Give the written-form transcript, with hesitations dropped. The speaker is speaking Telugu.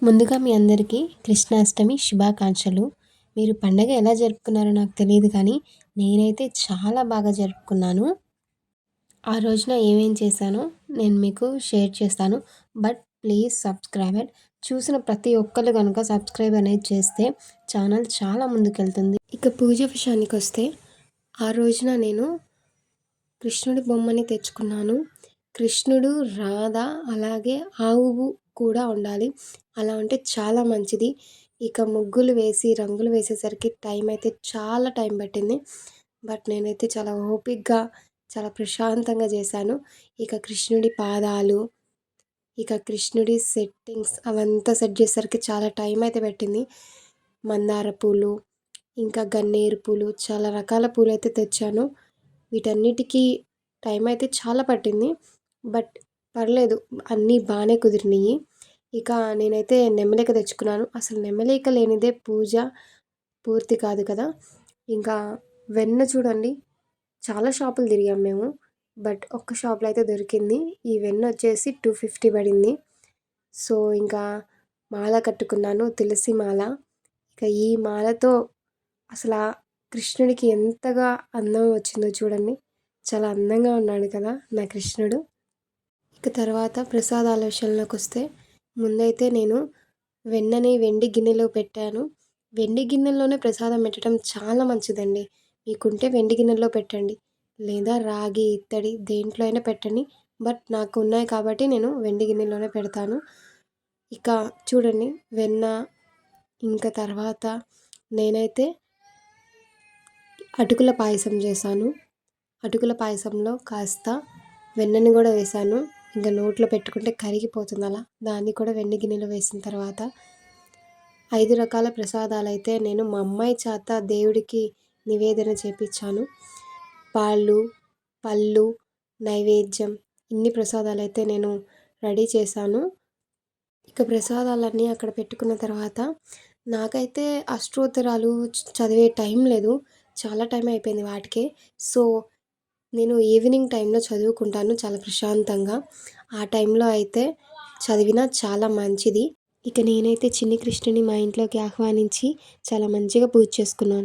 ముందుగా మీ అందరికీ కృష్ణాష్టమి శుభాకాంక్షలు. మీరు పండగ ఎలా జరుపుకున్నారో నాకు తెలీదు కానీ, నేనైతే చాలా బాగా జరుపుకున్నాను. ఆ రోజున ఏమేం చేశానో నేను మీకు షేర్ చేస్తాను. But please subscribe it. చూసిన ప్రతి ఒక్కళ్ళు గనుక సబ్స్క్రైబ్ అనేది చేస్తే ఛానల్ చాలా ముందుకెళ్తుంది. ఇక పూజ విషయానికొస్తే, ఆ రోజున నేను కృష్ణుడి బొమ్మని తెచ్చుకున్నాను. కృష్ణుడు, రాధ అలాగే ఆవు కూడా ఉండాలి. అలా ఉంటే చాలా మంచిది. ఇక ముగ్గులు వేసి, రంగులు వేసేసరికి టైం అయితే చాలా టైం పట్టింది. బట్ నేనైతే చాలా ఓపికగా, చాలా ప్రశాంతంగా చేశాను. ఇక కృష్ణుడి పాదాలు, ఇక కృష్ణుడి సెట్టింగ్స్ అవంతా సెట్ చేసేసరికి చాలా టైం అయితే పట్టింది. మందార పూలు, ఇంకా గన్నేరు పూలు, చాలా రకాల పూలైతే తెచ్చాను. వీటన్నిటికీ టైం అయితే చాలా పట్టింది. బట్ పర్లేదు, అన్నీ బాగానే కుదిరినాయి. ఇక నేనైతే నెమలిక తెచ్చుకున్నాను. అసలు నెమలిక లేనిదే పూజ పూర్తి కాదు కదా. ఇంకా వెన్న చూడండి, చాలా షాపులు తిరిగాం మేము. బట్ ఒక్క షాప్లో అయితే దొరికింది. ఈ వెన్న వచ్చేసి 250 పడింది. సో ఇంకా మాల కట్టుకున్నాను, తులసి మాల. ఇక ఈ మాలతో అసలు ఆ కృష్ణుడికి ఎంతగా అందం వచ్చిందో చూడండి. చాలా అందంగా ఉన్నాడు కదా నా కృష్ణుడు. ఇక తర్వాత ప్రసాదాల విషయంలోకి వస్తే, ముందైతే నేను వెన్నని వెండి గిన్నెలో పెట్టాను. వెండి గిన్నెలోనే ప్రసాదం పెట్టడం చాలా మంచిదండి. మీకుంటే వెండి గిన్నెలో పెట్టండి, లేదా రాగి, ఇత్తడి దేంట్లో అయినా పెట్టండి. బట్ నాకు ఉన్నాయి కాబట్టి నేను వెండి గిన్నెలోనే పెడతాను. ఇక చూడండి, వెన్న, ఇంకా తర్వాత నేనైతే అటుకుల పాయసం చేశాను. అటుకుల పాయసంలో కాస్త వెన్నని కూడా వేశాను. ఇంకా నోట్లో పెట్టుకుంటే కరిగిపోతుంది అలా. దాన్ని కూడా వెండి గిన్నెలో వేసిన తర్వాత 5 రకాల ప్రసాదాలైతే నేను మా అమ్మాయి చేత దేవుడికి నివేదన చేపించాను. పాలు, పళ్ళు, నైవేద్యం, ఇన్ని ప్రసాదాలైతే నేను రెడీ చేశాను. ఇక ప్రసాదాలన్నీ అక్కడ పెట్టుకున్న తర్వాత నాకైతే అష్టోత్తరాలు చదివే టైం లేదు. చాలా టైం అయిపోయింది వాటికే. సో నేను ఈవినింగ్ టైంలో చదువుకుంటాను చాలా ప్రశాంతంగా. ఆ టైంలో అయితే చదివినా చాలా మంచిది. ఇక నేనైతే చిన్ని కృష్ణుని మా ఇంట్లోకి ఆహ్వానించి చాలా మంచిగా పూజ చేసుకున్నాను.